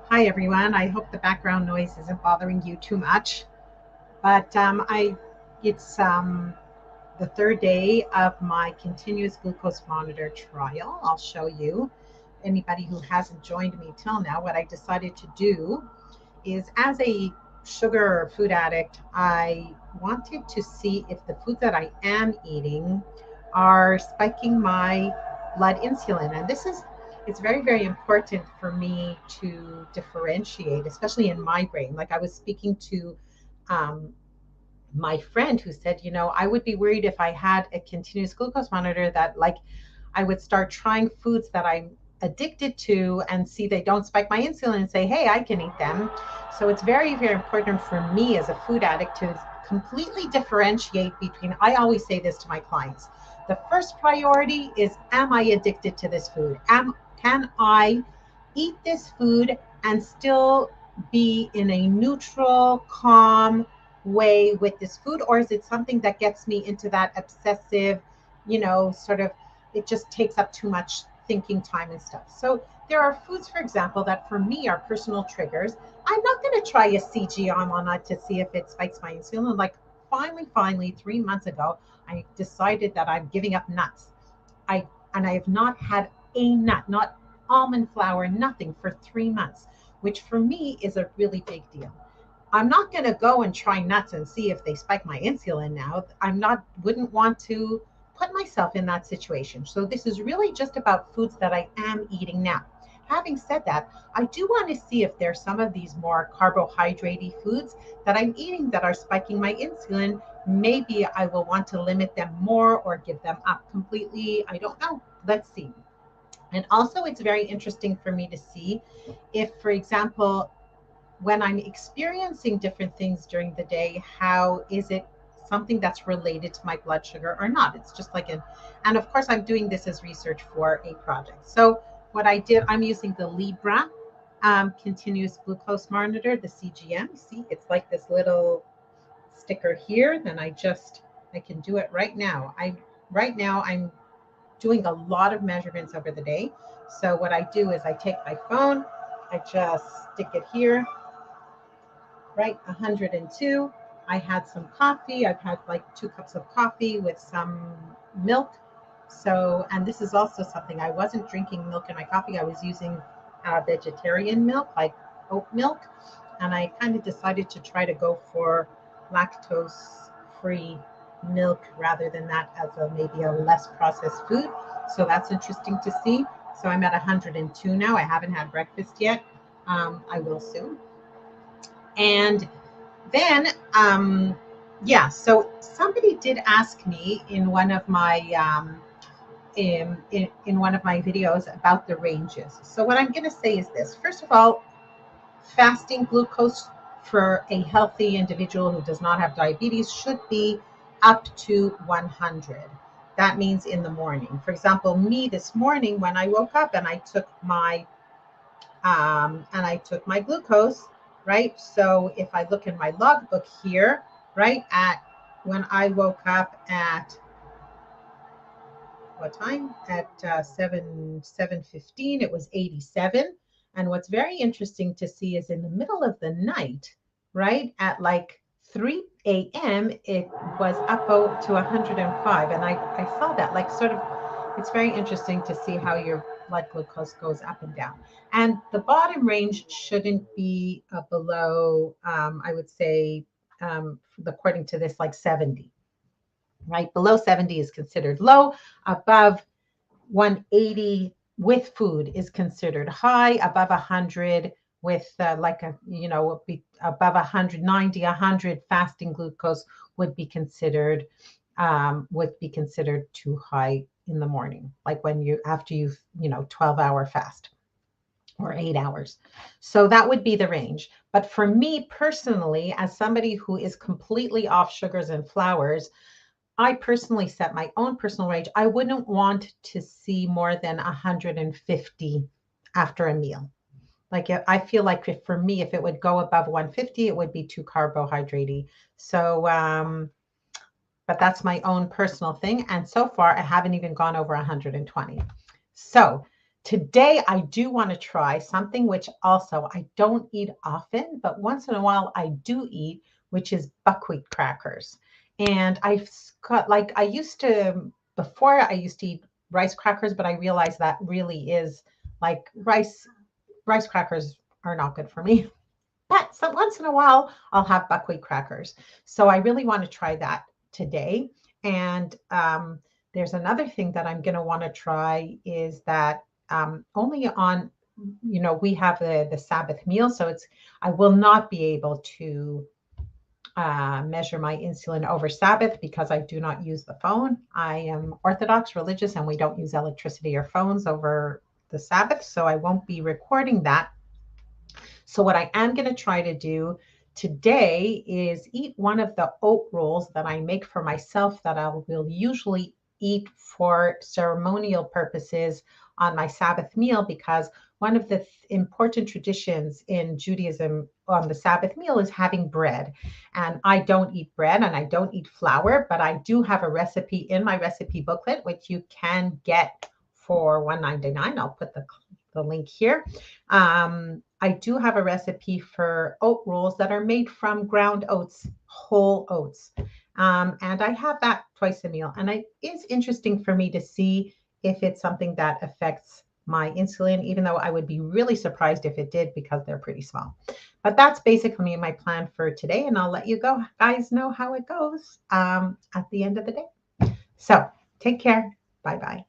Hi everyone. I hope the background noise isn't bothering you too much. But it's the third day of my continuous glucose monitor trial. I'll show you. Anybody who hasn't joined me till now, what I decided to do is, as a sugar or food addict, I wanted to see if the foods that I am eating are spiking my blood insulin. And it's very, very important for me to differentiate, especially in my brain. Like I was speaking to um, my friend who said, I would be worried if I had a continuous glucose monitor that like I would start trying foods that I'm addicted to and see they don't spike my insulin and say, hey, I can eat them. So it's very, very important for me as a food addict to completely differentiate between, I always say this to my clients. The first priority is, am I addicted to this food? Can I eat this food and still be in a neutral, calm way with this food? Or is it something that gets me into that obsessive, sort of, it just takes up too much thinking time and stuff. So there are foods, for example, that for me are personal triggers. I'm not going to try a CGM on it to see if it spikes my insulin. Like finally, 3 months ago, I decided that I'm giving up nuts. I have not had a nut, not almond flour, nothing for 3 months, which for me is a really big deal. I'm not going to go and try nuts and see if they spike my insulin now. Wouldn't want to put myself in that situation. So this is really just about foods that I am eating now. Having said that, I do want to see if there's some of these more carbohydrate foods that I'm eating that are spiking my insulin. Maybe I will want to limit them more or give them up completely. I don't know. Let's see. And also, it's very interesting for me to see if, for example, when I'm experiencing different things during the day, how is it something that's related to my blood sugar or not? It's just like and of course, I'm doing this as research for a project. So, what I did, I'm using the Libra continuous glucose monitor, the CGM. See, it's like this little sticker here. Then I can do it right now. Right now, I'm doing a lot of measurements over the day. So, what I do is I take my phone, I just stick it here, right? 102. I had some coffee. I've had like 2 cups of coffee with some milk. So, and this is also something, I wasn't drinking milk in my coffee. I was using vegetarian milk, like oat milk. And I kind of decided to try to go for lactose free milk rather than that as a maybe a less processed food. So that's interesting to see. So I'm at 102 now. I haven't had breakfast yet. I will soon. And then, yeah, so somebody did ask me in one of my in one of my videos about the ranges. So what I'm going to say is this. First of all, fasting glucose for a healthy individual who does not have diabetes should be up to 100. That means in the morning. For example, me this morning when I woke up and I took my glucose, right? So if I look in my logbook here, right, at when I woke up at what time? At 7:15, it was 87. And what's very interesting to see is in the middle of the night, right, at like 3 a.m., it was up to 105. And I saw that, like, sort of, it's very interesting to see how your blood glucose goes up and down. And the bottom range shouldn't be below, I would say, according to this, like 70, right? Below 70 is considered low. Above 180 with food is considered high. Above 100 with above 190, 100 fasting glucose would be considered too high in the morning, like when you after you've 12-hour fast or 8 hours. So that would be the range. But for me personally, as somebody who is completely off sugars and flours, I personally set my own personal range. I wouldn't want to see more than 150 after a meal. Like I feel like for me, if it would go above 150, it would be too carbohydrate. So, but that's my own personal thing. And so far, I haven't even gone over 120. So today I do want to try something which also I don't eat often, but once in a while I do eat, which is buckwheat crackers. And I've got like I used to before I used to eat rice crackers, but I realized that really is like rice crackers are not good for me. But so once in a while, I'll have buckwheat crackers. So I really want to try that today. And there's another thing that I'm going to want to try is that only on, we have the Sabbath meal. So I will not be able to measure my insulin over Sabbath because I do not use the phone. I am Orthodox religious and we don't use electricity or phones over the Sabbath. So I won't be recording that. So what I am going to try to do today is eat one of the oat rolls that I make for myself that I will usually eat for ceremonial purposes on my Sabbath meal, because one of the important traditions in Judaism on the Sabbath meal is having bread. And I don't eat bread and I don't eat flour, but I do have a recipe in my recipe booklet, which you can get for $1.99. I'll put the link here. I do have a recipe for oat rolls that are made from ground oats, whole oats. And I have that twice a meal. And it is interesting for me to see if it's something that affects my insulin, even though I would be really surprised if it did because they're pretty small. But that's basically my plan for today. And I'll let you guys know how it goes at the end of the day. So take care. Bye-bye.